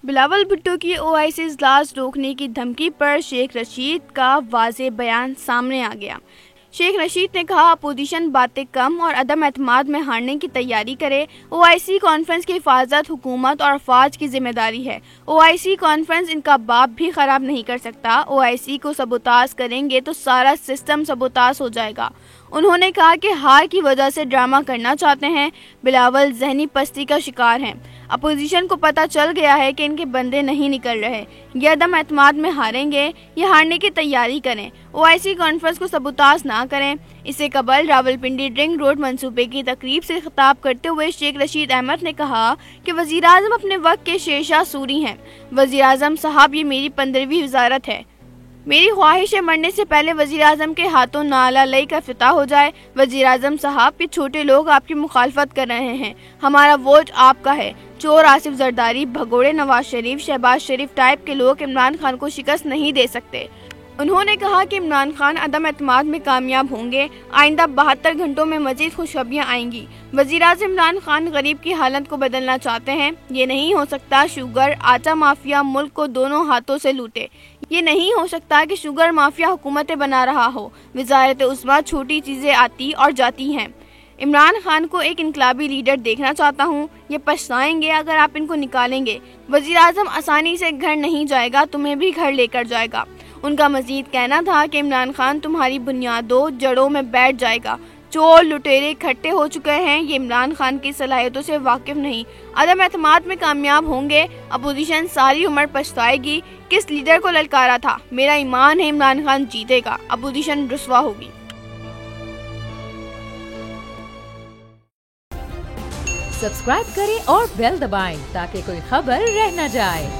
बिलावल भुट्टो की ओआईसी इजलास रोकने की धमकी पर शेख रशीद का वाज़ेह बयान सामने आ गया। शेख रशीद ने कहा, अपोजिशन बातें कम और अदम एतमाद में हारने की तैयारी करे। ओआईसी कॉन्फ्रेंस की हिफाजत हुकूमत और अफवाज की जिम्मेदारी है। ओआईसी कॉन्फ्रेंस इनका बाप भी खराब नहीं कर सकता। ओआईसी को सबोताज करेंगे तो सारा सिस्टम सबोताज हो जाएगा। उन्होंने कहा कि हार की वजह से ड्रामा करना चाहते हैं। बिलावल जहनी पस्ती का शिकार हैं। अपोजिशन को पता चल गया है कि इनके बंदे नहीं निकल रहे। ये अदम एतमाद में हारेंगे। ये हारने की तैयारी करें। ओआईसी कॉन्फ्रेंस को सबूताज ना करें। इससे कबल रावलपिंडी रिंग रोड मंसूबे की तकरीब से खिताब करते हुए शेख रशीद अहमद ने कहा कि वज़ीर-ए-आज़म अपने वक्त के शेरशाह सूरी हैं। वज़ीर-ए-आज़म साहब, ये मेरी 15वीं वजारत है। मेरी ख्वाहिश है मरने से पहले वज़ीर-ए-आज़म के हाथों नाला लई का इफ्तिताह हो जाए। वज़ीर-ए-आज़म साहब, ये छोटे लोग आपकी मुखालफत कर रहे हैं। हमारा वोट आपका है। चोर आसिफ जरदारी, भगोड़े नवाज शरीफ, शहबाज शरीफ टाइप के लोग इमरान खान को शिकस्त नहीं दे सकते। उन्होंने कहा कि इमरान खान अदम एतमाद में कामयाब होंगे। आइंदा 72 घंटों में मजीद खुशखबरियाँ आएंगी। वज़ीर-ए-आज़म इमरान खान गरीब की हालत को बदलना चाहते हैं। ये नहीं हो सकता शुगर आटा माफिया मुल्क को दोनों हाथों से लूटे। ये नहीं हो सकता कि शुगर माफिया हुकूमतें बना रहा हो। वज़ारत उस्मा छोटी चीज़ें आती और जाती हैं। इमरान खान को एक इनकलाबी लीडर देखना चाहता हूँ। ये पछताएंगे अगर आप इनको निकालेंगे। वज़ीर-ए-आज़म आसानी से घर नहीं जाएगा, तुम्हें भी घर लेकर जाएगा। उनका मजीद कहना था कि इमरान खान तुम्हारी बुनियादों जड़ों में बैठ जाएगा। चोर लुटेरे इकट्ठे हो चुके हैं। ये इमरान खान की सलाहियतों से वाकिफ नहीं। अदम एतमाद में कामयाब होंगे। अपोजिशन सारी उम्र पछताएगी। किस लीडर को ललकारा था। मेरा ईमान है इमरान खान जीतेगा। अपोजिशन रुस्वा होगी। सब्सक्राइब करें और बेल दबाएं ताकि कोई खबर रह न जाए।